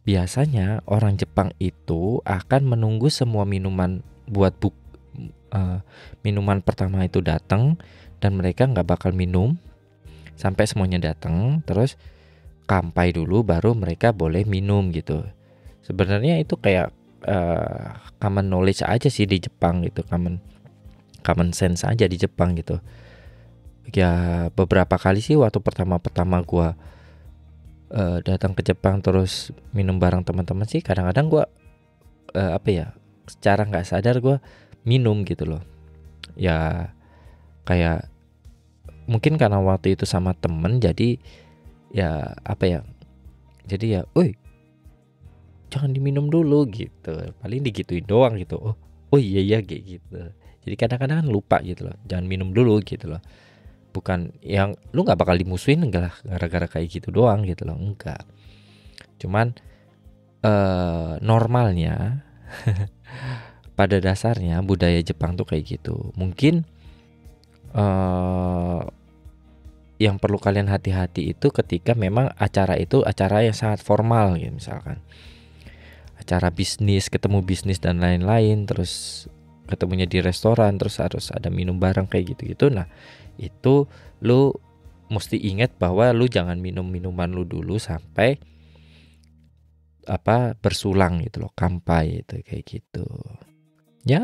biasanya orang Jepang itu akan menunggu semua minuman buat minuman pertama itu datang, dan mereka nggak bakal minum sampai semuanya datang. Terus kanpai dulu baru mereka boleh minum gitu. Sebenarnya itu kayak common knowledge aja sih di Jepang gitu, common sense aja di Jepang gitu. Ya beberapa kali sih waktu pertama gua datang ke Jepang terus minum bareng teman-teman sih, kadang-kadang gua secara nggak sadar gua minum gitu loh. Ya kayak mungkin karena waktu itu sama temen, jadi ya jadi ya, jangan diminum dulu gitu, paling digituin doang gitu. Oh iya kayak gitu. Jadi kadang-kadang lupa gitu loh, jangan minum dulu gitu loh. Bukan yang lu nggak bakal dimusuhin enggak lah gara-gara kayak gitu doang gitu loh, enggak. Cuman normalnya pada dasarnya budaya Jepang tuh kayak gitu. Mungkin yang perlu kalian hati-hati itu ketika memang acara itu acara yang sangat formal gitu, misalkan acara bisnis, ketemu bisnis dan lain-lain, terus ketemunya di restoran, terus harus ada minum bareng kayak gitu-gitu. Nah itu lu mesti ingat bahwa lu jangan minum minuman lu dulu sampai bersulang gitu loh, kanpai itu kayak gitu. Ya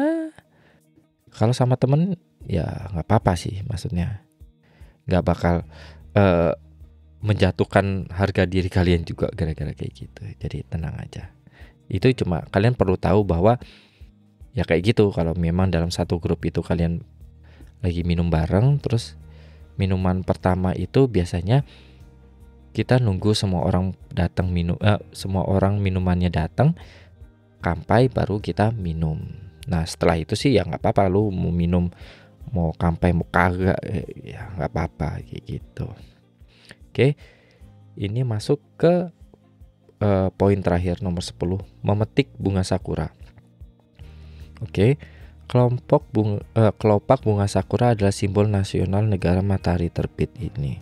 kalau sama temen ya nggak apa-apa sih, maksudnya nggak bakal menjatuhkan harga diri kalian juga gara-gara kayak gitu. Jadi tenang aja. Itu cuma kalian perlu tahu bahwa ya kayak gitu, kalau memang dalam satu grup itu kalian lagi minum bareng, terus minuman pertama itu biasanya kita nunggu semua orang datang semua orang minumannya datang, kanpai baru kita minum. Nah setelah itu sih ya nggak apa-apa, lu mau minum mau kanpai mau kagak ya nggak apa-apa kayak gitu. Oke, ini masuk ke poin terakhir nomor 10, memetik bunga sakura. Oke, kelopak bunga sakura adalah simbol nasional negara matahari terbit ini.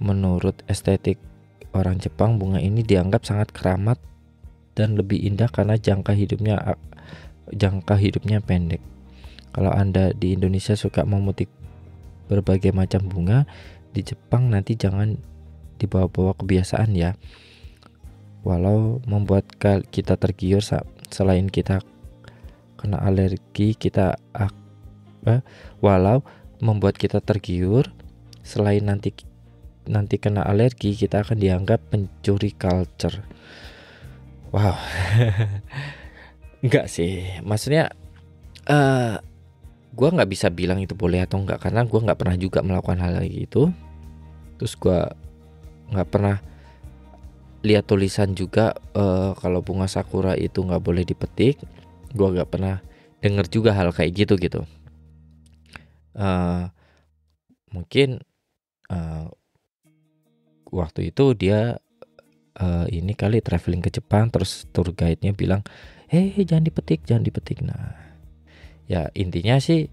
Menurut estetik orang Jepang, bunga ini dianggap sangat keramat dan lebih indah karena jangka hidupnya pendek. Kalau Anda di Indonesia suka memetik berbagai macam bunga, di Jepang nanti jangan dibawa-bawa kebiasaan ya. Walau membuat kita tergiur, selain kita kena alergi, walau membuat kita tergiur, selain nanti kena alergi, kita akan dianggap pencuri culture. Wow. Enggak sih, maksudnya gue nggak bisa bilang itu boleh atau enggak, karena gue nggak pernah juga melakukan hal kayak gitu. Terus gue nggak pernah lihat tulisan juga kalau bunga sakura itu nggak boleh dipetik. Gue nggak pernah denger juga hal kayak gitu. Mungkin waktu itu dia ini kali traveling ke Jepang, terus tour guide-nya bilang, jangan dipetik. Nah, ya intinya sih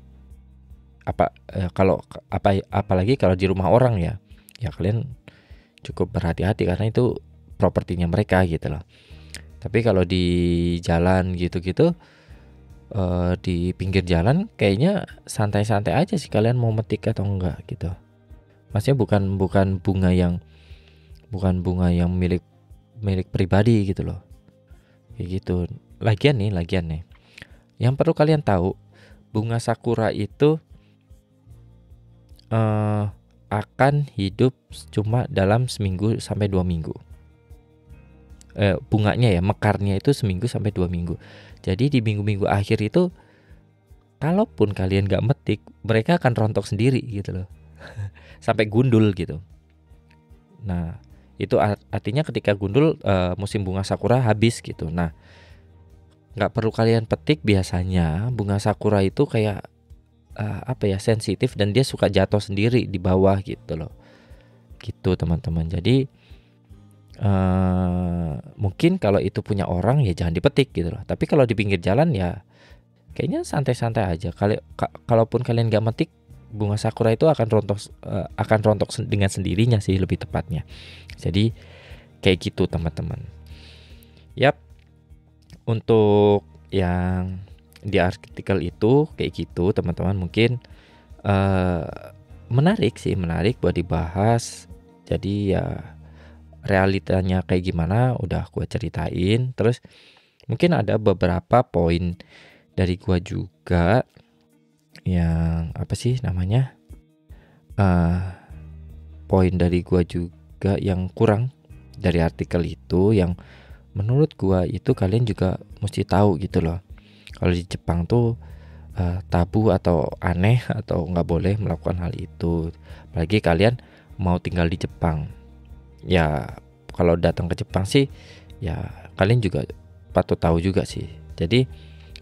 apalagi kalau di rumah orang ya kalian cukup berhati-hati karena itu propertinya mereka gitu loh. Tapi kalau di jalan gitu-gitu, di pinggir jalan kayaknya santai-santai aja sih kalian mau metik atau enggak gitu. Maksudnya bukan bunga yang milik pribadi gitu loh. Kayak gitu. Lagian nih, yang perlu kalian tahu, bunga sakura itu akan hidup cuma dalam seminggu sampai 2 minggu. Bunganya ya, mekarnya itu seminggu sampai 2 minggu. Jadi di minggu-minggu akhir itu, kalaupun kalian gak metik, mereka akan rontok sendiri gitu loh. Sampai gundul gitu. Nah, itu artinya ketika gundul musim bunga sakura habis gitu. Nah, gak perlu kalian petik, biasanya bunga sakura itu kayak sensitif dan dia suka jatuh sendiri di bawah gitu loh. Gitu teman-teman. Jadi mungkin kalau itu punya orang ya jangan dipetik gitu loh. Tapi kalau di pinggir jalan ya kayaknya santai-santai aja. Kalaupun kalian gak metik, bunga sakura itu akan rontok dengan sendirinya sih lebih tepatnya. Jadi kayak gitu teman-teman. Yap. Untuk yang di artikel itu kayak gitu teman-teman, mungkin menarik buat dibahas. Jadi ya realitanya kayak gimana udah gue ceritain. Terus mungkin ada beberapa poin dari gue juga yang poin dari gue juga yang kurang dari artikel itu, yang menurut gue itu kalian juga mesti tahu gitu loh. Kalau di Jepang tuh tabu atau aneh atau nggak boleh melakukan hal itu. Apalagi kalian mau tinggal di Jepang. Ya kalau datang ke Jepang sih ya kalian juga patut tahu juga sih. Jadi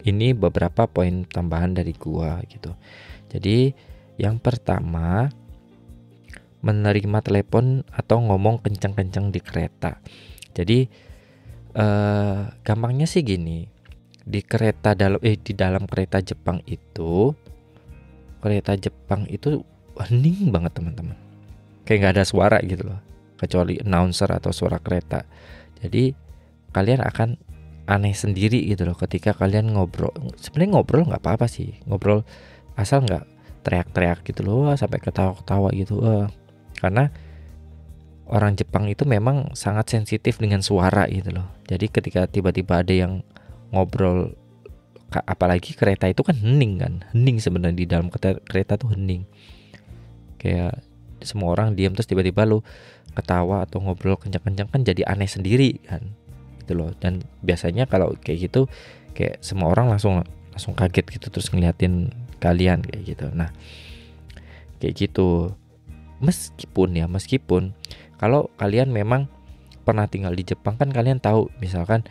ini beberapa poin tambahan dari gua gitu. Jadi yang pertama, menerima telepon atau ngomong kencang-kencang di kereta. Jadi gampangnya sih gini, di dalam kereta Jepang itu hening banget teman-teman. Kayak nggak ada suara gitu loh, kecuali announcer atau suara kereta. Jadi kalian akan aneh sendiri gitu loh ketika kalian ngobrol. Sebenarnya ngobrol nggak apa-apa sih, ngobrol asal nggak teriak-teriak gitu loh sampai ketawa-ketawa gitu. Karena orang Jepang itu memang sangat sensitif dengan suara gitu loh. Jadi ketika tiba-tiba ada yang ngobrol, apalagi kereta itu kan hening sebenarnya. Di dalam kereta tuh hening, kayak semua orang diam, terus tiba-tiba lu ketawa atau ngobrol kencang-kencang kan jadi aneh sendiri kan gitu loh. Dan biasanya kalau kayak gitu kayak semua orang langsung kaget gitu, terus ngeliatin kalian kayak gitu. Nah kayak gitu. Meskipun kalau kalian memang pernah tinggal di Jepang kan kalian tahu, misalkan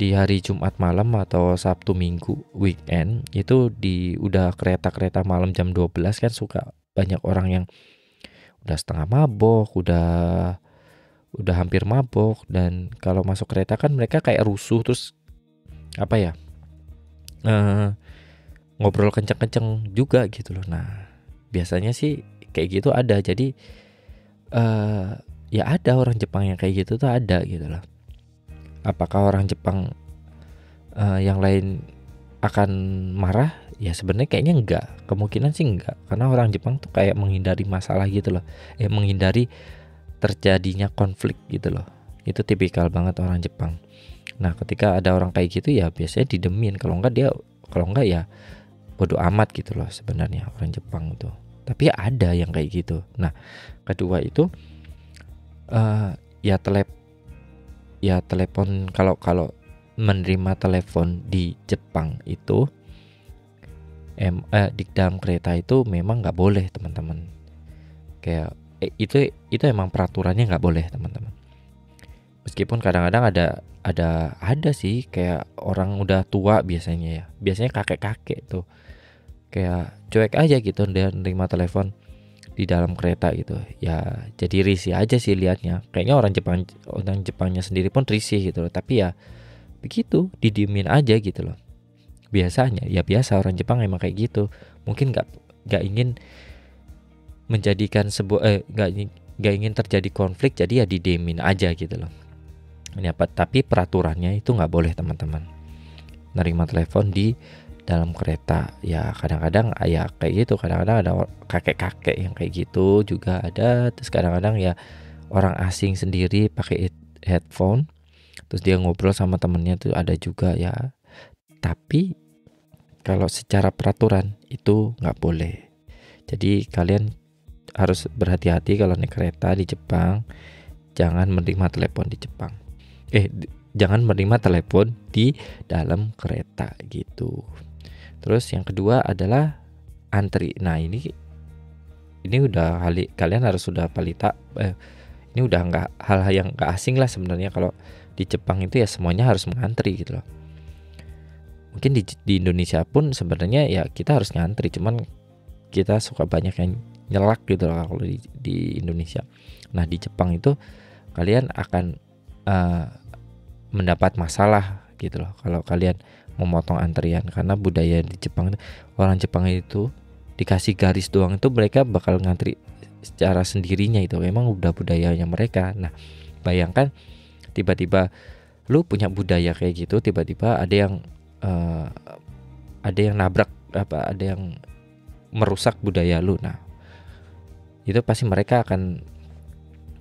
di hari Jumat malam atau Sabtu Minggu weekend itu udah kereta-kereta malam jam 12 kan suka banyak orang yang udah setengah mabok, udah hampir mabok. Dan kalau masuk kereta kan mereka kayak rusuh, terus apa ya, ngobrol kenceng-kenceng juga gitu loh. Nah biasanya sih kayak gitu ada. Jadi ya ada orang Jepang yang kayak gitu tuh ada gitu loh. Apakah orang Jepang yang lain akan marah? Ya sebenarnya kayaknya enggak, kemungkinan sih enggak, karena orang Jepang tuh kayak menghindari masalah gitu loh, menghindari terjadinya konflik gitu loh. Itu tipikal banget orang Jepang. Nah ketika ada orang kayak gitu ya biasanya didemin, kalau enggak ya bodo amat gitu loh sebenarnya orang Jepang itu. Tapi ada yang kayak gitu. Nah kedua itu ya telepon, kalau menerima telepon di Jepang itu di dalam kereta itu memang nggak boleh teman-teman. Kayak itu emang peraturannya nggak boleh teman-teman. Meskipun kadang-kadang ada sih kayak orang udah tua biasanya kakek-kakek tuh kayak cuek aja gitu dia nerima telepon di dalam kereta gitu. Ya jadi risih aja sih liatnya. Kayaknya orang Jepangnya sendiri pun risih gitu loh. Tapi ya begitu, didiemin aja gitu loh. Biasanya ya biasa orang Jepang emang kayak gitu. Mungkin nggak ingin menjadikan nggak ingin terjadi konflik, jadi ya didiemin aja gitu loh. Ini apa? Tapi peraturannya itu nggak boleh teman-teman. Nerima telepon di dalam kereta. Ya kadang-kadang ya kayak gitu. Kadang-kadang ada kakek-kakek yang kayak gitu juga ada. Terus kadang-kadang ya orang asing sendiri pakai headphone. Terus dia ngobrol sama temennya tuh ada juga ya. Tapi kalau secara peraturan itu nggak boleh. Jadi kalian harus berhati-hati kalau naik kereta di Jepang. Jangan menerima telepon di Jepang. Jangan menerima telepon di dalam kereta gitu. Terus yang kedua adalah antri. Nah ini udah kalian harus sudah ini udah nggak hal yang nggak asing lah sebenarnya. Kalau di Jepang itu ya semuanya harus mengantri gitu loh. Mungkin di Indonesia pun sebenarnya ya kita harus ngantri, cuman kita suka banyak yang nyelak gitu loh kalau di Indonesia. Nah di Jepang itu kalian akan mendapat masalah gitu loh kalau kalian memotong antrian, karena budaya di Jepang, orang Jepang itu dikasih garis doang itu mereka bakal ngantri secara sendirinya, itu memang udah budayanya mereka. Nah bayangkan tiba-tiba lu punya budaya kayak gitu, tiba-tiba ada yang nabrak ada yang merusak budaya lu. Nah itu pasti mereka akan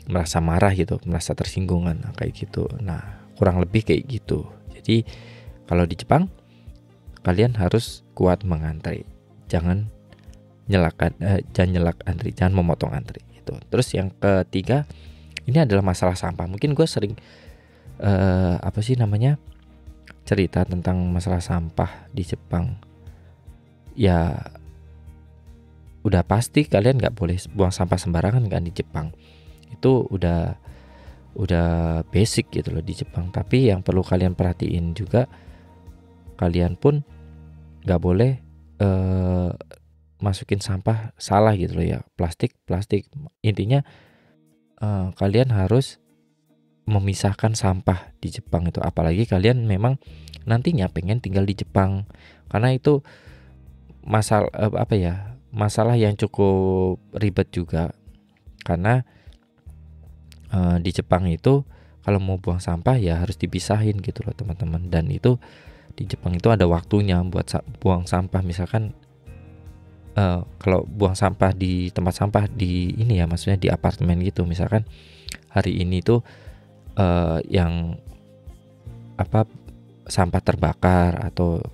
merasa marah gitu, merasa tersinggungan kayak gitu. Nah kurang lebih kayak gitu. Jadi kalau di Jepang kalian harus kuat mengantri, jangan nyelak antri, jangan memotong antri gitu. Terus yang ketiga ini adalah masalah sampah. Mungkin gue sering cerita tentang masalah sampah di Jepang. Ya udah pasti kalian nggak boleh buang sampah sembarangan kan di Jepang. Itu udah basic gitu loh di Jepang. Tapi yang perlu kalian perhatiin juga, kalian pun nggak boleh masukin sampah salah gitu loh ya, plastik. Intinya kalian harus memisahkan sampah di Jepang itu, apalagi kalian memang nantinya pengen tinggal di Jepang, karena itu masalah yang cukup ribet juga. Karena di Jepang itu kalau mau buang sampah ya harus dipisahin gitu loh teman-teman. Dan itu di Jepang itu ada waktunya buat buang sampah. Misalkan kalau buang sampah di tempat sampah di ini ya, maksudnya di apartemen gitu, misalkan hari ini tuh yang sampah terbakar, atau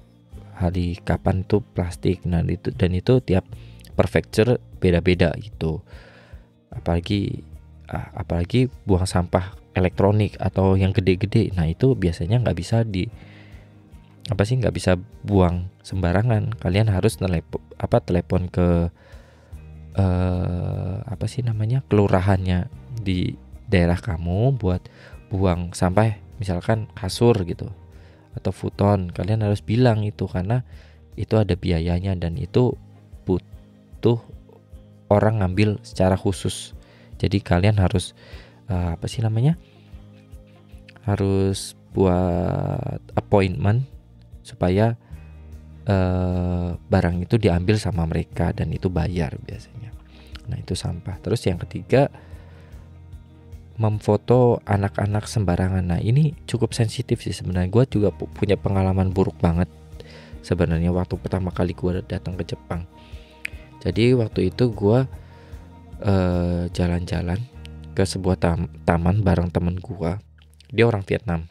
hari kapan tuh plastik. Nah itu tiap prefecture beda-beda gitu. Apalagi buang sampah elektronik atau yang gede-gede. Nah itu biasanya nggak bisa nggak bisa buang sembarangan. Kalian harus telepon ke kelurahannya di daerah kamu buat buang sampah, misalkan kasur gitu atau futon. Kalian harus bilang itu, karena itu ada biayanya dan itu butuh orang ngambil secara khusus Jadi kalian harus harus buat appointment supaya barang itu diambil sama mereka dan itu bayar biasanya. Nah itu sampah. Terus yang ketiga, memfoto anak-anak sembarangan. Nah ini cukup sensitif sih sebenarnya. Gue juga punya pengalaman buruk banget sebenarnya waktu pertama kali gue datang ke Jepang. Jadi waktu itu gue jalan-jalan ke sebuah taman bareng temen gue. Dia orang Vietnam.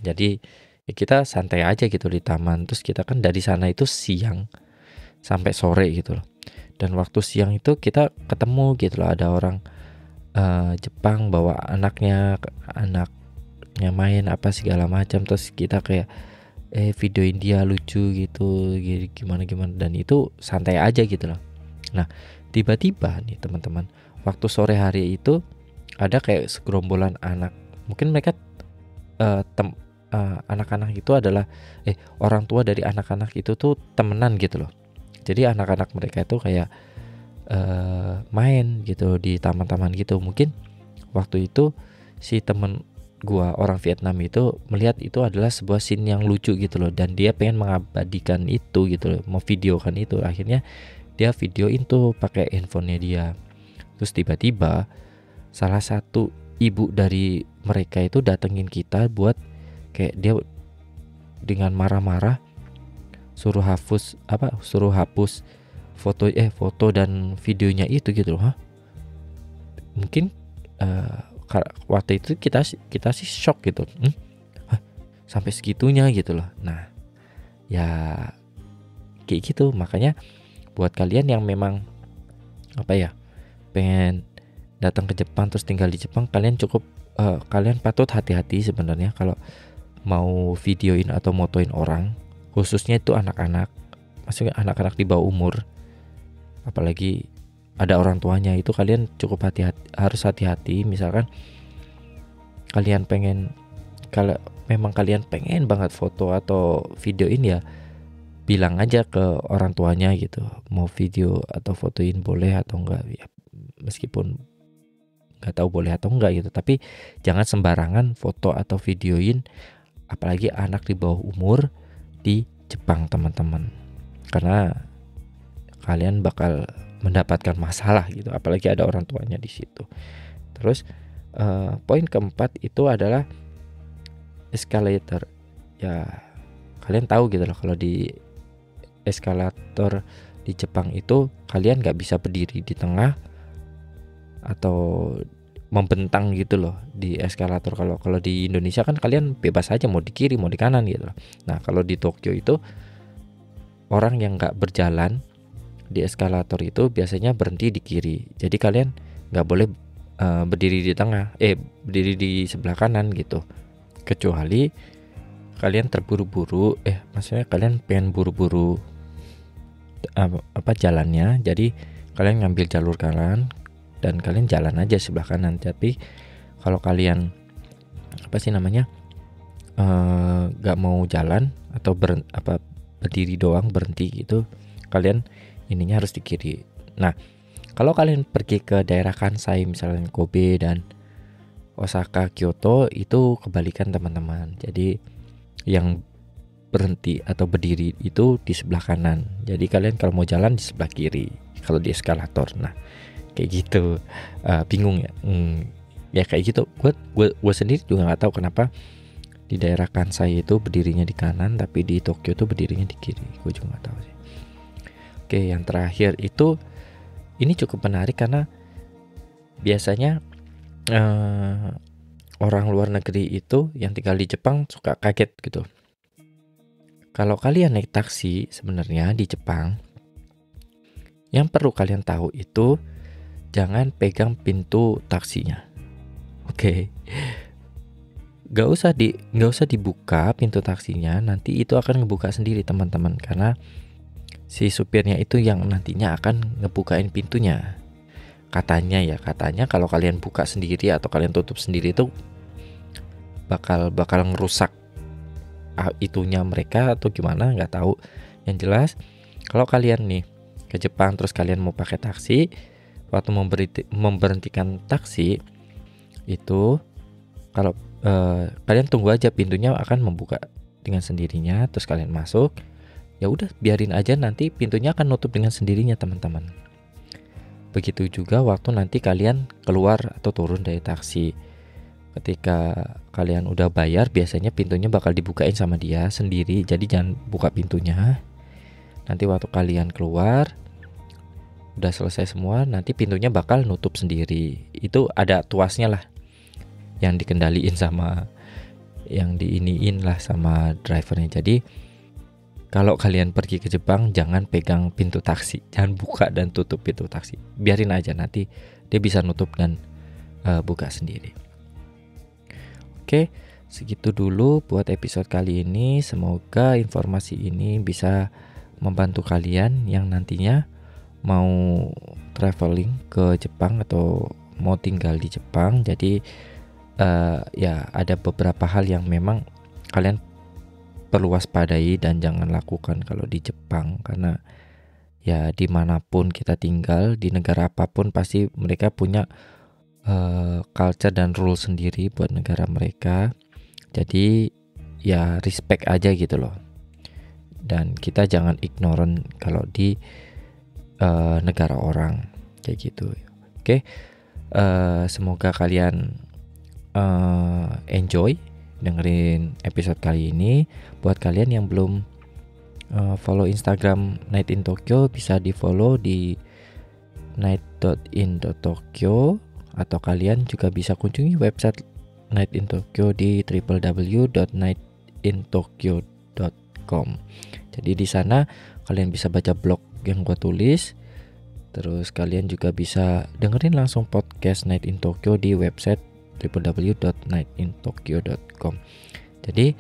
Jadi ya kita santai aja gitu di taman. Terus kita kan dari sana itu siang sampai sore gitu loh. Dan waktu siang itu kita ketemu gitu loh, ada orang Jepang bawa anaknya main apa segala macam. Terus kita kayak videoin dia lucu gitu, gimana dan itu santai aja gitu loh. Nah tiba-tiba nih teman-teman, waktu sore hari itu ada kayak segerombolan anak. Mungkin mereka anak-anak itu adalah orang tua dari anak-anak itu tuh temenan gitu loh. Jadi anak-anak mereka itu kayak main gitu di taman-taman gitu. Mungkin waktu itu si temen gua orang Vietnam itu melihat itu adalah sebuah scene yang lucu gitu loh, dan dia pengen mengabadikan itu gitu loh, mau videokan itu. Akhirnya dia videoin tuh pakai handphonenya dia. Terus tiba-tiba salah satu ibu dari mereka itu datengin kita buat kayak dia dengan marah-marah suruh hapus foto dan videonya itu gitu loh. Mungkin waktu itu kita sih shock gitu. Sampai segitunya gitu loh. Nah ya kayak gitu. Makanya buat kalian yang memang pengen datang ke Jepang terus tinggal di Jepang, kalian patut hati-hati sebenarnya kalau mau videoin atau motoin orang, khususnya itu anak-anak, maksudnya anak-anak di bawah umur, apalagi ada orang tuanya. Itu kalian cukup harus hati-hati. Misalkan kalau memang kalian pengen banget foto atau videoin, ya bilang aja ke orang tuanya gitu, mau video atau fotoin boleh atau enggak ya, meskipun nggak tahu boleh atau enggak gitu. Tapi jangan sembarangan foto atau videoin apalagi anak di bawah umur di Jepang teman-teman, karena kalian bakal mendapatkan masalah gitu, apalagi ada orang tuanya di situ. Terus poin keempat itu adalah eskalator. Ya kalian tahu gitu loh, kalau di eskalator di Jepang itu kalian nggak bisa berdiri di tengah atau membentang gitu loh di eskalator. Kalau di Indonesia kan kalian bebas aja mau di kiri mau di kanan gitu loh. Nah kalau di Tokyo itu orang yang nggak berjalan di eskalator itu biasanya berhenti di kiri. Jadi kalian nggak boleh berdiri di tengah, berdiri di sebelah kanan gitu. Kecuali kalian terburu-buru, maksudnya kalian pengen buru-buru jalannya. Jadi kalian ngambil jalur kanan dan kalian jalan aja sebelah kanan. Tapi kalau kalian nggak mau jalan atau berdiri doang berhenti gitu, kalian ininya harus di kiri. Nah kalau kalian pergi ke daerah Kansai, misalnya Kobe dan Osaka, Kyoto, itu kebalikan teman-teman. Jadi yang berhenti atau berdiri itu di sebelah kanan. Jadi kalian kalau mau jalan di sebelah kiri kalau di eskalator. Nah kayak gitu. Bingung ya? Ya kayak gitu. Gue sendiri juga nggak tahu kenapa di daerah Kansai itu berdirinya di kanan, tapi di Tokyo itu berdirinya di kiri. Gue juga nggak tahu sih. Oke, yang terakhir itu ini cukup menarik karena biasanya orang luar negeri itu yang tinggal di Jepang suka kaget gitu. Kalau kalian naik taksi sebenarnya di Jepang, yang perlu kalian tahu itu jangan pegang pintu taksinya. Oke. Gak usah dibuka pintu taksinya, nanti itu akan ngebuka sendiri teman-teman, karena si supirnya itu yang nantinya akan ngebukain pintunya. Katanya kalau kalian buka sendiri atau kalian tutup sendiri itu bakal ngerusak itunya mereka atau gimana, nggak tahu. Yang jelas kalau kalian nih ke Jepang terus kalian mau pakai taksi, waktu memberhentikan taksi itu, kalau kalian tunggu aja, pintunya akan membuka dengan sendirinya, terus kalian masuk. Ya udah, biarin aja, nanti pintunya akan nutup dengan sendirinya, teman-teman. Begitu juga waktu nanti kalian keluar atau turun dari taksi. Ketika kalian udah bayar, biasanya pintunya bakal dibukain sama dia sendiri, jadi jangan buka pintunya. Nanti waktu kalian keluar udah selesai semua, nanti pintunya bakal nutup sendiri. Itu ada tuasnya lah, yang dikendaliin sama, yang diiniin lah sama drivernya. Jadi kalau kalian pergi ke Jepang, jangan pegang pintu taksi, jangan buka dan tutup pintu taksi. Biarin aja, nanti dia bisa nutup dan buka sendiri. Oke, segitu dulu buat episode kali ini. Semoga informasi ini bisa membantu kalian yang nantinya mau traveling ke Jepang atau mau tinggal di Jepang. Jadi ya ada beberapa hal yang memang kalian perlu waspadai dan jangan lakukan kalau di Jepang, karena ya dimanapun kita tinggal, di negara apapun, pasti mereka punya culture dan rule sendiri buat negara mereka. Jadi ya respect aja gitu loh, dan kita jangan ignorant kalau di negara orang kayak gitu. Oke, semoga kalian enjoy dengerin episode kali ini. Buat kalian yang belum follow Instagram Night in Tokyo, bisa di follow di night.in.tokyo, atau kalian juga bisa kunjungi website Night in Tokyo di www.nightintokyo.com. Jadi di sana kalian bisa baca blog yang gue tulis. Terus kalian juga bisa dengerin langsung podcast Night in Tokyo di website www.nightintokyo.com. Jadi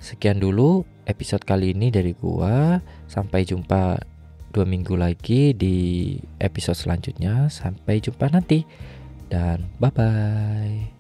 sekian dulu episode kali ini dari gua. Sampai jumpa 2 minggu lagi di episode selanjutnya. Sampai jumpa nanti, dan bye bye.